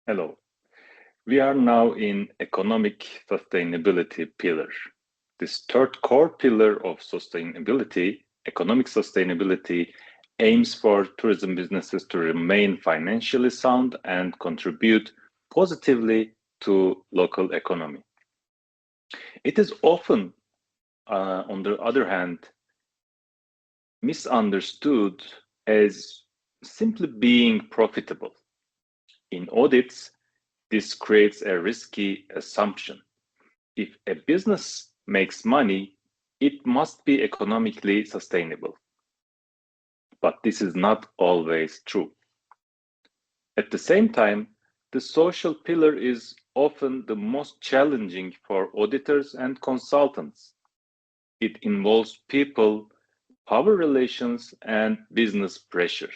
Hello. We are now in economic sustainability pillar. This third core pillar of sustainability, economic sustainability, aims for tourism businesses to remain financially sound and contribute positively to local economy. It is often, on the other hand, misunderstood as simply being profitable. In audits, this creates a risky assumption. If a business makes money, it must be economically sustainable. But this is not always true. At the same time, the social pillar is often the most challenging for auditors and consultants. It involves people, power relations, and business pressure.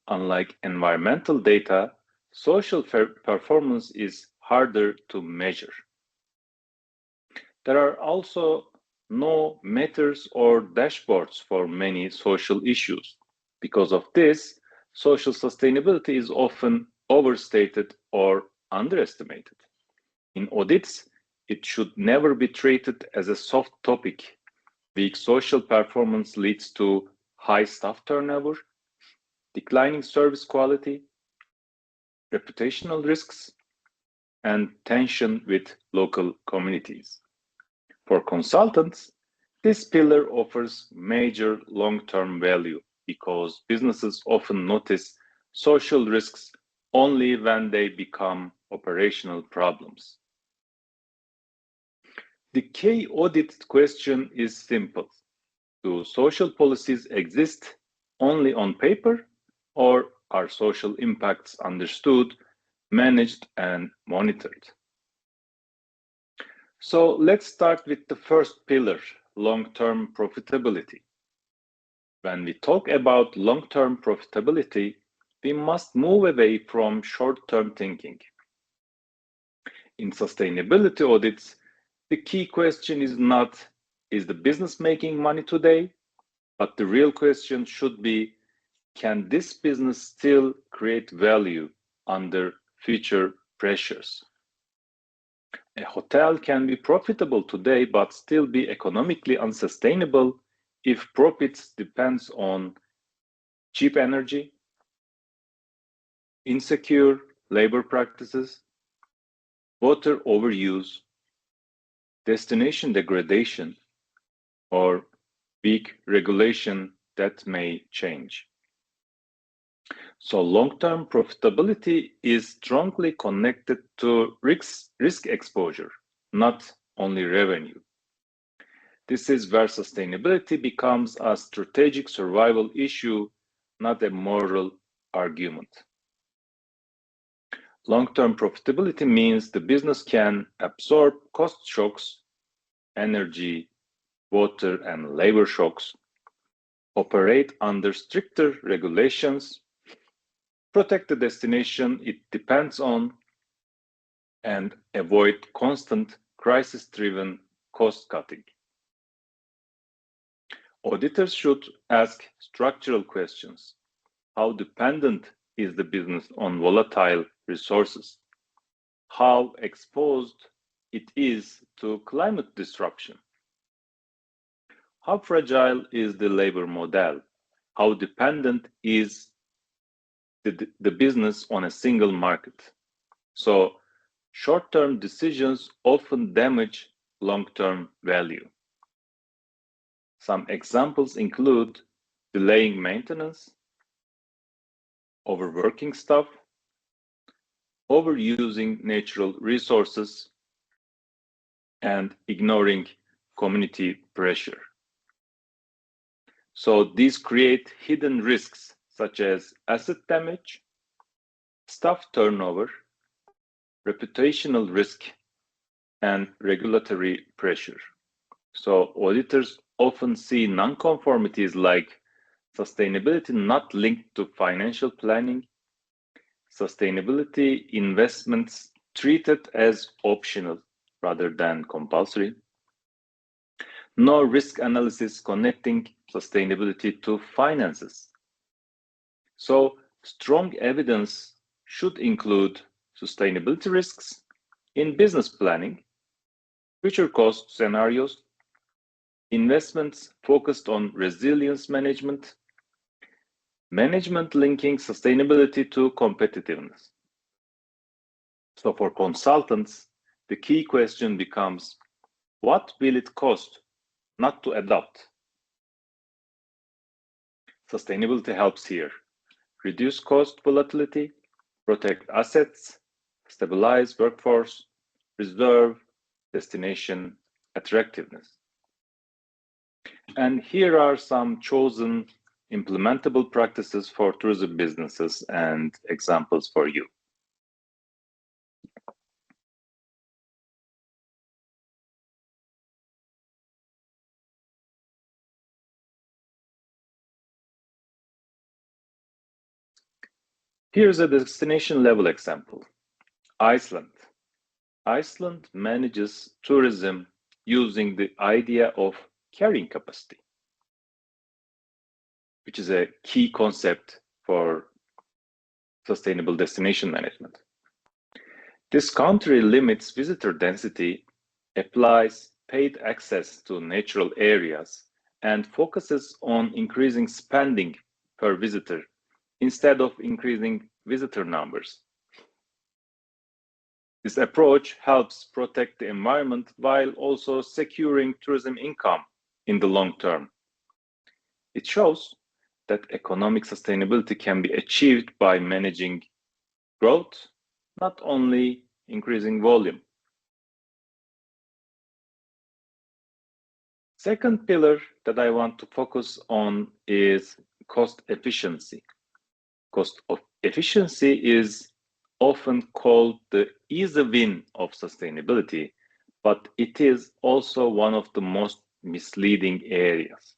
Unlike environmental data, social performance is harder to measure. There are also no metrics or dashboards for many social issues. Because of this, social sustainability is often overstated or underestimated. In audits, it should never be treated as a soft topic. Weak social performance leads to high staff turnover, declining service quality, reputational risks, and tension with local communities. For consultants, this pillar offers major long-term value because businesses often notice social risks only when they become operational problems. The key audit question is simple. Do social policies exist only on paper, or are social impacts understood, managed, and monitored? So let's start with the first pillar, long-term profitability. When we talk about long-term profitability, we must move away from short-term thinking. In sustainability audits, the key question is not, is the business making money today? But the real question should be, can this business still create value under future pressures? A hotel can be profitable today but still be economically unsustainable if profits depends on cheap energy, insecure labor practices, water overuse, destination degradation, or weak regulation that may change. So long-term profitability is strongly connected to risk exposure, not only revenue. This is where sustainability becomes a strategic survival issue, not a moral argument. Long-term profitability means the business can absorb cost shocks, energy, water, and labor shocks, operate under stricter regulations, protect the destination it depends on, and avoid constant crisis-driven cost cutting. Auditors should ask structural questions. How dependent is the business on volatile resources? How exposed it is to climate disruption? How fragile is the labor model? How dependent is the business on a single market? So, short-term decisions often damage long-term value. Some examples include delaying maintenance, overworking staff, overusing natural resources, and ignoring community pressure. So these create hidden risks such as asset damage, staff turnover, reputational risk, and regulatory pressure. So auditors often see non-conformities like sustainability not linked to financial planning, sustainability investments treated as optional rather than compulsory, no risk analysis connecting sustainability to finances. So strong evidence should include sustainability risks in business planning, future cost scenarios, investments focused on resilience management, management linking sustainability to competitiveness. So for consultants, the key question becomes, what will it cost not to adopt? Sustainability helps here. Reduce cost volatility, protect assets, stabilize workforce, preserve destination attractiveness. And here are some chosen implementable practices for tourism businesses and examples for you. Here's a destination level example. Iceland. Iceland manages tourism using the idea of carrying capacity, which is a key concept for sustainable destination management. This country limits visitor density, applies paid access to natural areas, and focuses on increasing spending per visitor instead of increasing visitor numbers. This approach helps protect the environment while also securing tourism income in the long term. It shows that economic sustainability can be achieved by managing growth, not only increasing volume. Second pillar that I want to focus on is cost efficiency. Cost of efficiency is often called the easy win of sustainability, but it is also one of the most misleading areas.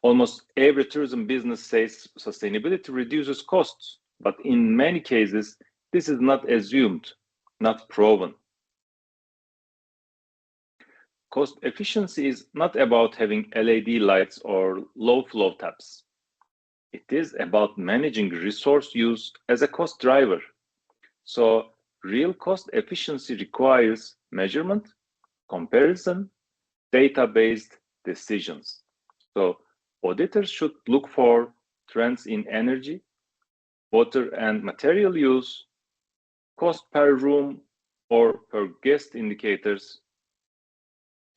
Almost every tourism business says sustainability reduces costs, but in many cases, this is not assumed, not proven. Cost efficiency is not about having LED lights or low flow taps. It is about managing resource use as a cost driver. So real cost efficiency requires measurement, comparison, data-based decisions. So auditors should look for trends in energy, water and material use, cost per room or per guest indicators,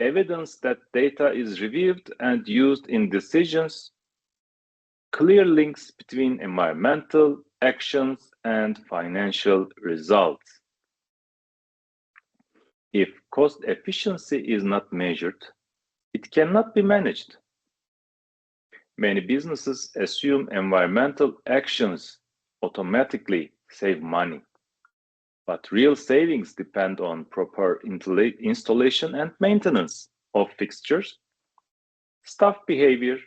evidence that data is reviewed and used in decisions, clear links between environmental actions and financial results. If cost efficiency is not measured, it cannot be managed. Many businesses assume environmental actions automatically save money, but real savings depend on proper installation and maintenance of fixtures, staff behavior,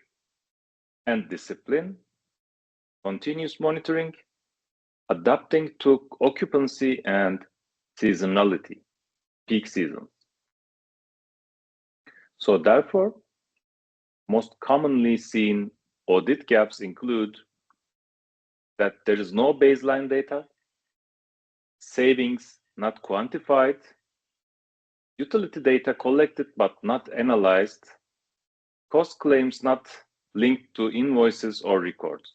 and discipline, continuous monitoring, adapting to occupancy and seasonality, peak seasons. So therefore, most commonly seen audit gaps include that there is no baseline data, savings not quantified, utility data collected but not analyzed, cost claims not linked to invoices or records.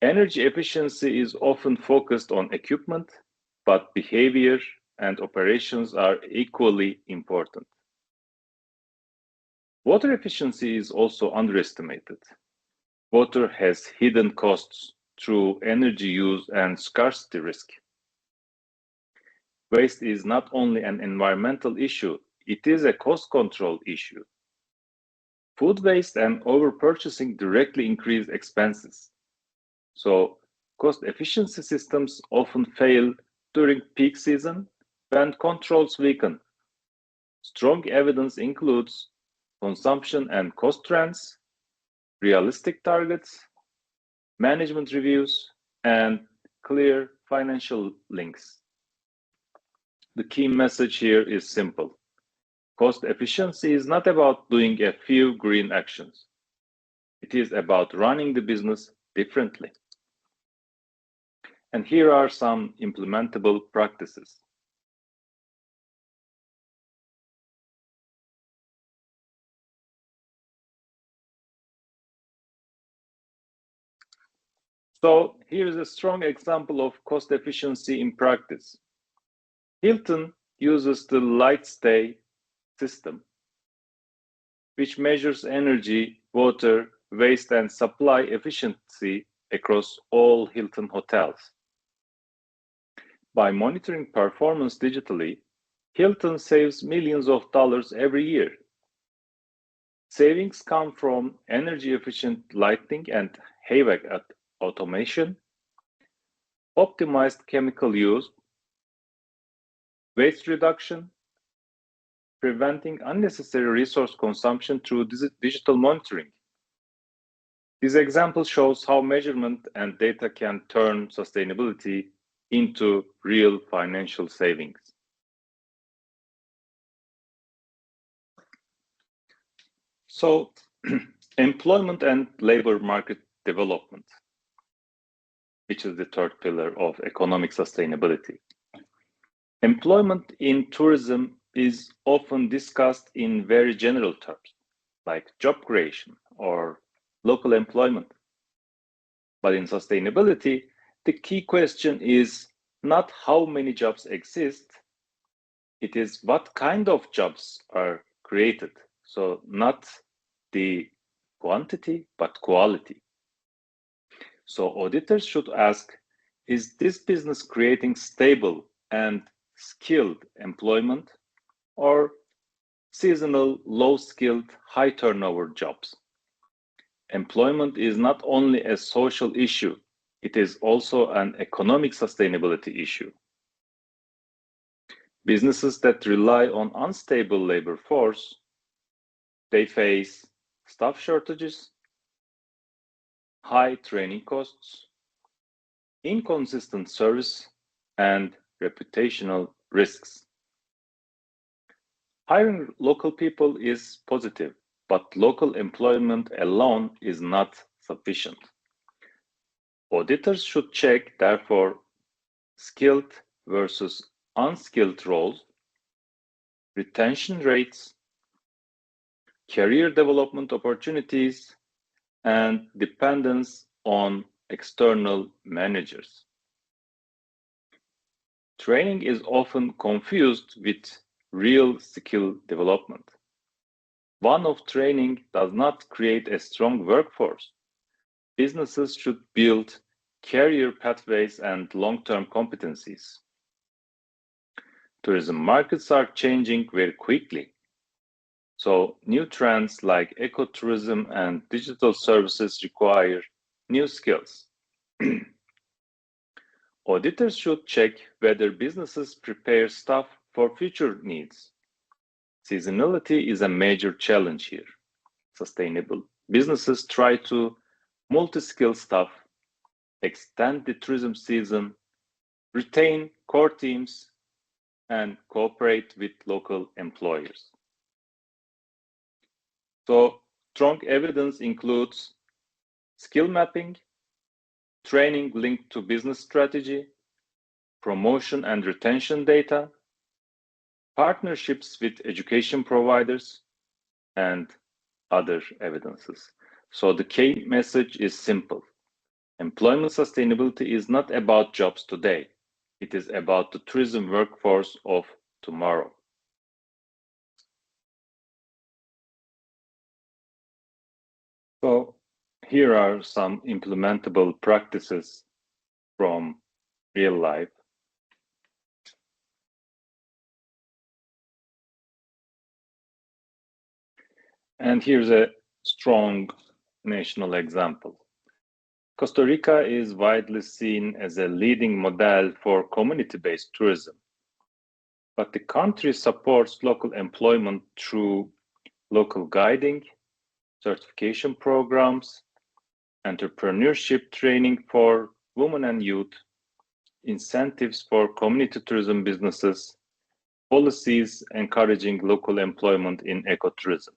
Energy efficiency is often focused on equipment, but behavior and operations are equally important. Water efficiency is also underestimated. Water has hidden costs through energy use and scarcity risk. Waste is not only an environmental issue, it is a cost control issue. Food waste and overpurchasing directly increase expenses. So cost efficiency systems often fail during peak season when controls weaken. Strong evidence includes consumption and cost trends, realistic targets, management reviews, and clear financial links. The key message here is simple. Cost efficiency is not about doing a few green actions. It is about running the business differently. And here are some implementable practices. So here is a strong example of cost efficiency in practice. Hilton uses the light stay system, which measures energy, water, waste, and supply efficiency across all Hilton hotels. By monitoring performance digitally, Hilton saves millions of dollars every year. Savings come from energy-efficient lighting and HVAC automation, optimized chemical use, waste reduction, preventing unnecessary resource consumption through digital monitoring. This example shows how measurement and data can turn sustainability into real financial savings. So, employment and labor market development, which is the third pillar of economic sustainability. Employment in tourism is often discussed in very general terms, like job creation or local employment. But in sustainability, the key question is not how many jobs exist, it is what kind of jobs are created. So, not the quantity, but quality. So, auditors should ask, is this business creating stable and skilled employment or seasonal, low skilled, high turnover jobs? Employment is not only a social issue, it is also an economic sustainability issue. Businesses that rely on unstable labor force, they face staff shortages, high training costs, inconsistent service, and reputational risks. Hiring local people is positive, but local employment alone is not sufficient. Auditors should check, therefore, skilled versus unskilled roles, retention rates, career development opportunities, and dependence on external managers. Training is often confused with real skill development. One-off training does not create a strong workforce. Businesses should build career pathways and long-term competencies. Tourism markets are changing very quickly. So new trends like ecotourism and digital services require new skills. Auditors should check whether businesses prepare staff for future needs. Seasonality is a major challenge here. Sustainable businesses try to multi-skill staff, extend the tourism season, retain core teams, and cooperate with local employers. So, strong evidence includes skill mapping, training linked to business strategy, promotion and retention data, partnerships with education providers, and other evidences. So the key message is simple. Employment sustainability is not about jobs today. It is about the tourism workforce of tomorrow. So here are some implementable practices from real life. And here's a strong national example. Costa Rica is widely seen as a leading model for community-based tourism. But the country supports local employment through local guiding, certification programs, entrepreneurship training for women and youth, incentives for community tourism businesses, policies encouraging local employment in ecotourism.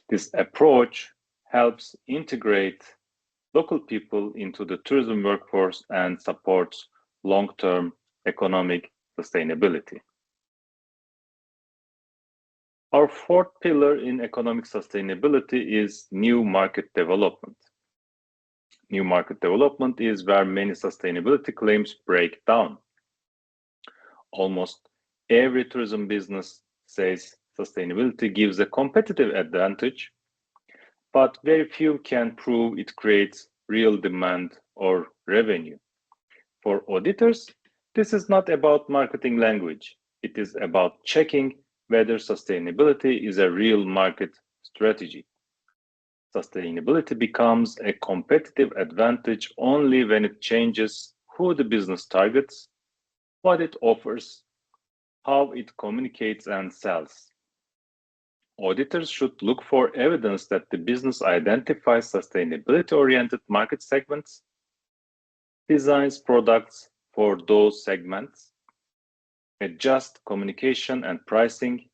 This approach helps integrate local people into the tourism workforce and supports long-term economic sustainability. Our fourth pillar in economic sustainability is new market development. New market development is where many sustainability claims break down. Almost every tourism business says sustainability gives a competitive advantage, but very few can prove it creates real demand or revenue. For auditors, this is not about marketing language. It is about checking whether sustainability is a real market strategy. Sustainability becomes a competitive advantage only when it changes who the business targets, what it offers, how it communicates and sells. Auditors should look for evidence that the business identifies sustainability-oriented market segments, designs products for those segments, adjusts communication and pricing,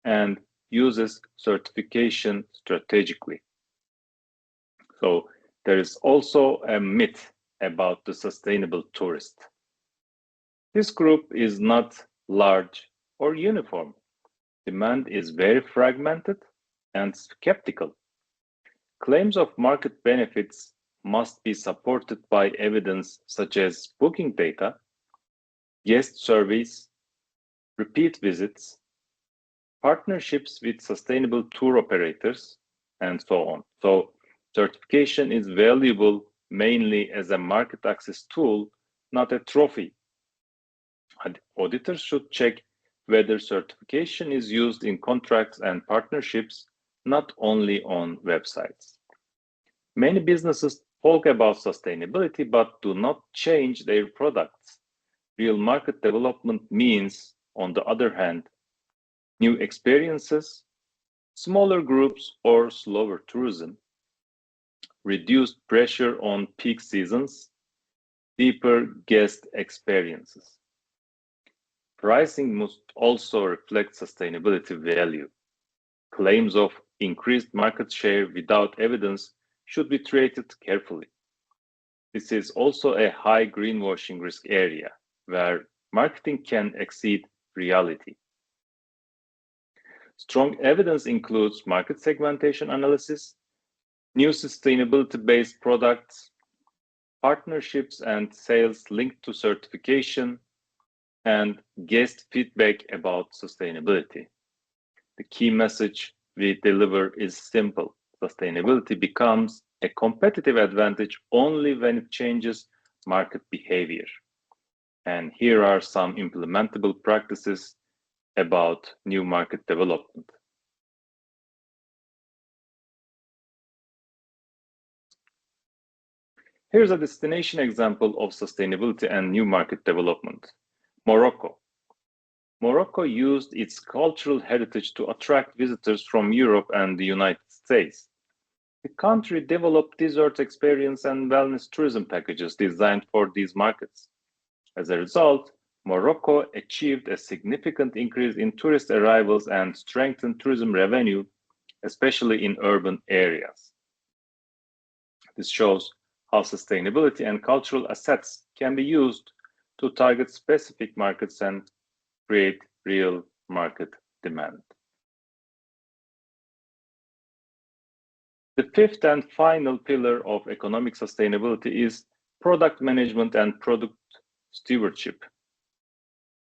and uses certification strategically. So there is also a myth about the sustainable tourist. This group is not large or uniform. Demand is very fragmented and skeptical. Claims of market benefits must be supported by evidence such as booking data, guest surveys, repeat visits, partnerships with sustainable tour operators, and so on. So certification is valuable mainly as a market access tool, not a trophy. Auditors should check whether certification is used in contracts and partnerships, not only on websites. Many businesses talk about sustainability but do not change their products. Real market development means, on the other hand, new experiences, smaller groups or slower tourism, reduced pressure on peak seasons, deeper guest experiences. Pricing must also reflect sustainability value. Claims of increased market share without evidence should be treated carefully. This is also a high greenwashing risk area where marketing can exceed reality. Strong evidence includes market segmentation analysis, new sustainability-based products, partnerships and sales linked to certification, and guest feedback about sustainability. The key message we deliver is simple. Sustainability becomes a competitive advantage only when it changes market behavior. And here are some implementable practices about new market development. Here's a destination example of sustainability and new market development. Morocco. Morocco used its cultural heritage to attract visitors from Europe and the United States. The country developed desert experience and wellness tourism packages designed for these markets. As a result, Morocco achieved a significant increase in tourist arrivals and strengthened tourism revenue, especially in urban areas. This shows how sustainability and cultural assets can be used to target specific markets and create real market demand. The fifth and final pillar of economic sustainability is product management and product stewardship.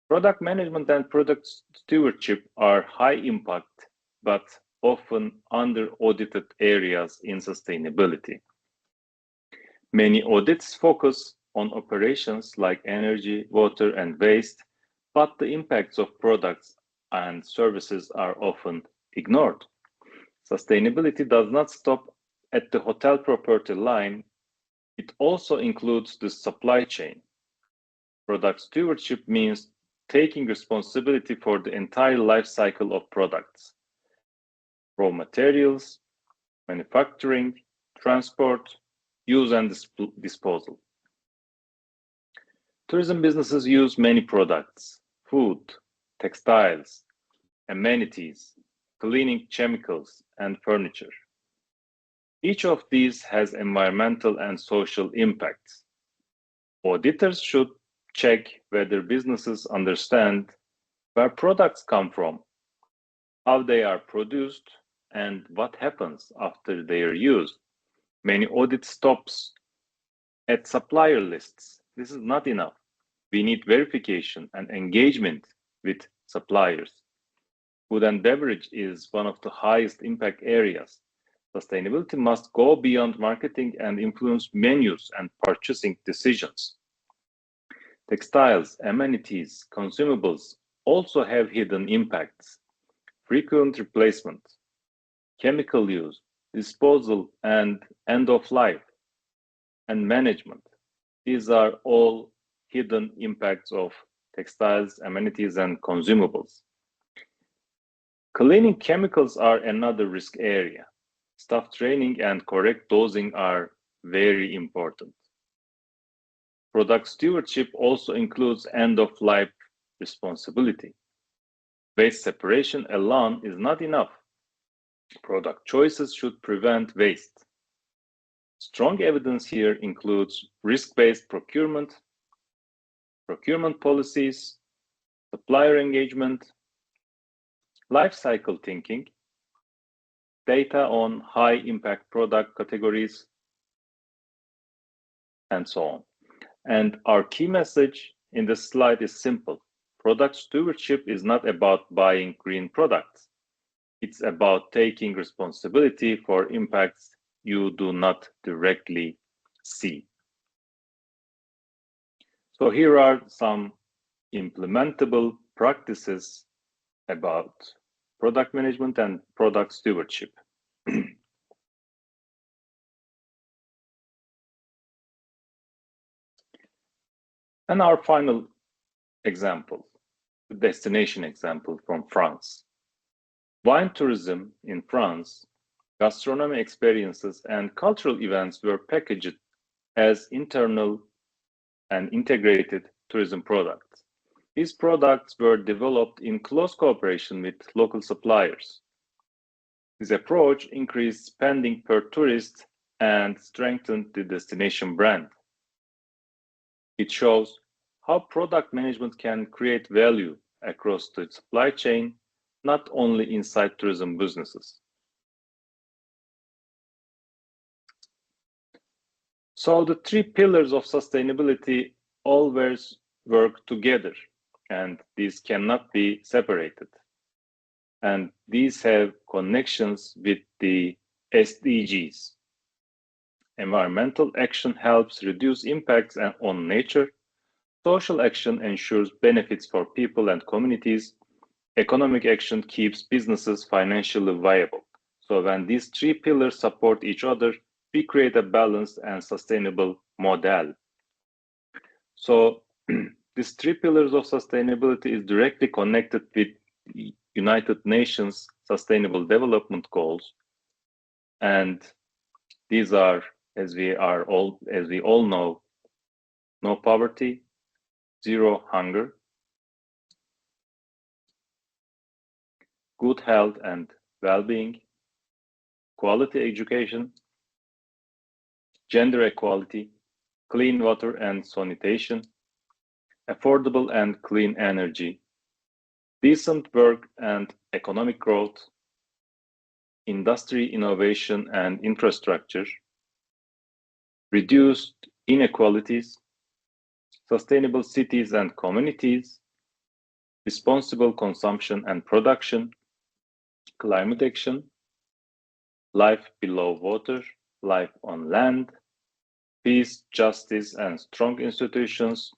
Product management and product stewardship are high impact but often under-audited areas in sustainability. Many audits focus on operations like energy, water, and waste, but the impacts of products and services are often ignored. Sustainability does not stop at the hotel property line. It also includes the supply chain. Product stewardship means taking responsibility for the entire life cycle of products: raw materials, manufacturing, transport, use and disposal. Tourism businesses use many products: food, textiles, amenities, cleaning chemicals, and furniture. Each of these has environmental and social impacts. Auditors should check whether businesses understand where products come from, how they are produced, and what happens after they are used. Many audit stops at supplier lists. This is not enough. We need verification and engagement with suppliers. Food and beverage is one of the highest impact areas. Sustainability must go beyond marketing and influence menus and purchasing decisions. Textiles, amenities, consumables also have hidden impacts. Frequent replacement, chemical use, disposal, and end of life and management. These are all hidden impacts of textiles, amenities, and consumables. Cleaning chemicals are another risk area. Staff training and correct dosing are very important. Product stewardship also includes end-of-life responsibility. Waste separation alone is not enough. Product choices should prevent waste. Strong evidence here includes risk-based procurement, procurement policies, supplier engagement, life cycle thinking, data on high-impact product categories, and so on. And our key message in this slide is simple. Product stewardship is not about buying green products. It's about taking responsibility for impacts you do not directly see. So here are some implementable practices about product management and product stewardship. And our final example, the destination example from France. Wine tourism in France, gastronomy experiences, and cultural events were packaged as internal and integrated tourism products. These products were developed in close cooperation with local suppliers. This approach increased spending per tourist and strengthened the destination brand. It shows how product management can create value across the supply chain, not only inside tourism businesses. So the three pillars of sustainability always work together, and these cannot be separated. And these have connections with the SDGs. Environmental action helps reduce impacts on nature. Social action ensures benefits for people and communities. Economic action keeps businesses financially viable. So when these three pillars support each other, we create a balanced and sustainable model. So these three pillars of sustainability is directly connected with United Nations Sustainable Development Goals, and these are, as we all know, no poverty, zero hunger, good health and well-being, quality education, gender equality, clean water and sanitation, affordable and clean energy, decent work and economic growth, industry innovation and infrastructure, reduced inequalities, sustainable cities and communities, responsible consumption and production, climate action, life below water, life on land, peace, justice, and strong institutions,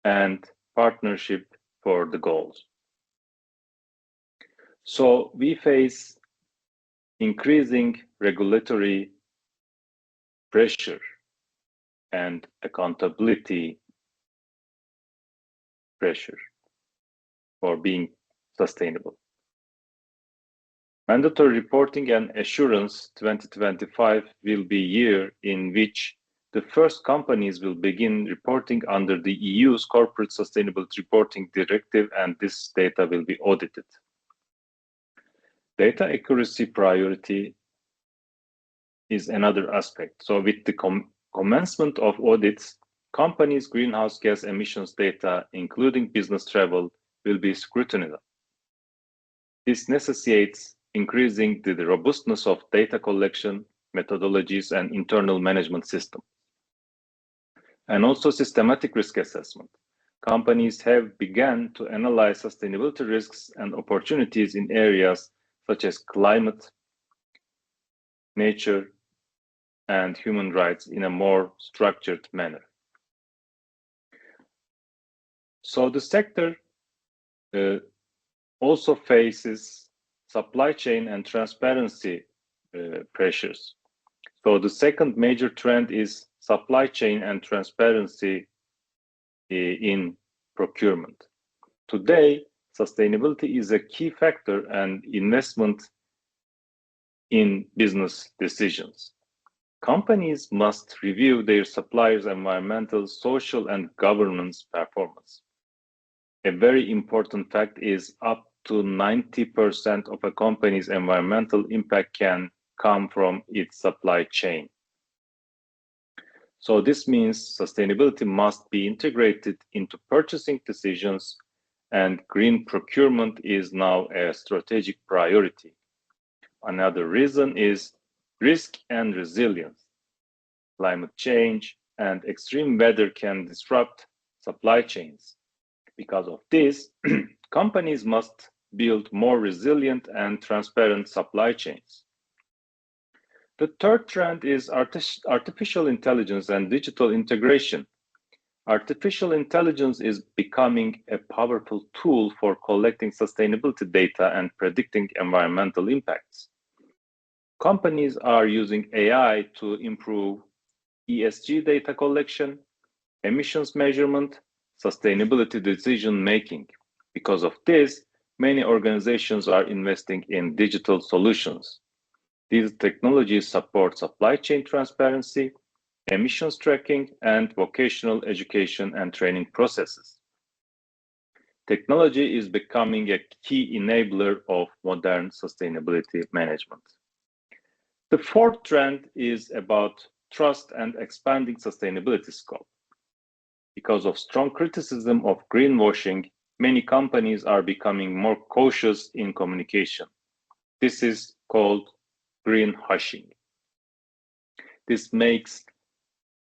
and partnership for the goals. So we face increasing regulatory pressure and accountability pressure for being sustainable. Mandatory reporting and assurance 2025 will be a year in which the first companies will begin reporting under the EU's Corporate Sustainability Reporting Directive, and this data will be audited. Data accuracy priority is another aspect. So with the commencement of audits, companies' greenhouse gas emissions data, including business travel, will be scrutinized. This necessitates increasing the robustness of data collection methodologies and internal management systems, and also systematic risk assessment. Companies have begun to analyze sustainability risks and opportunities in areas such as climate, nature, and human rights in a more structured manner. So the sector also faces supply chain and transparency pressures. So the second major trend is supply chain and transparency in procurement. Today, sustainability is a key factor and investment in business decisions. Companies must review their suppliers' environmental, social, and governance performance. A very important fact is up to 90% of a company's environmental impact can come from its supply chain. So this means sustainability must be integrated into purchasing decisions, and green procurement is now a strategic priority. Another reason is risk and resilience. Climate change and extreme weather can disrupt supply chains. Because of this, companies must build more resilient and transparent supply chains. The third trend is artificial intelligence and digital integration. Artificial intelligence is becoming a powerful tool for collecting sustainability data and predicting environmental impacts. Companies are using AI to improve ESG data collection, emissions measurement, sustainability decision making. Because of this, many organizations are investing in digital solutions. These technologies support supply chain transparency, emissions tracking, and vocational education and training processes. Technology is becoming a key enabler of modern sustainability management. The fourth trend is about trust and expanding sustainability scope. Because of strong criticism of greenwashing, many companies are becoming more cautious in communication. This is called greenwashing. This makes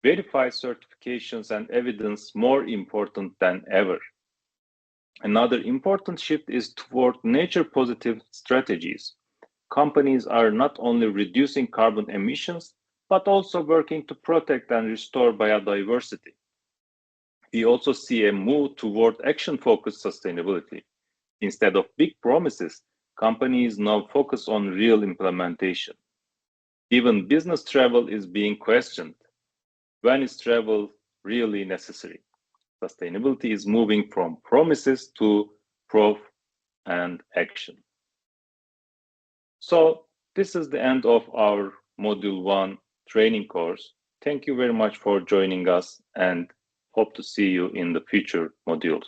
verified certifications and evidence more important than ever. Another important shift is toward nature-positive strategies. Companies are not only reducing carbon emissions, but also working to protect and restore biodiversity. We also see a move toward action-focused sustainability. Instead of big promises, companies now focus on real implementation. Even business travel is being questioned. When is travel really necessary? Sustainability is moving from promises to proof and action. So this is the end of our Module 1 training course. Thank you very much for joining us and hope to see you in the future modules.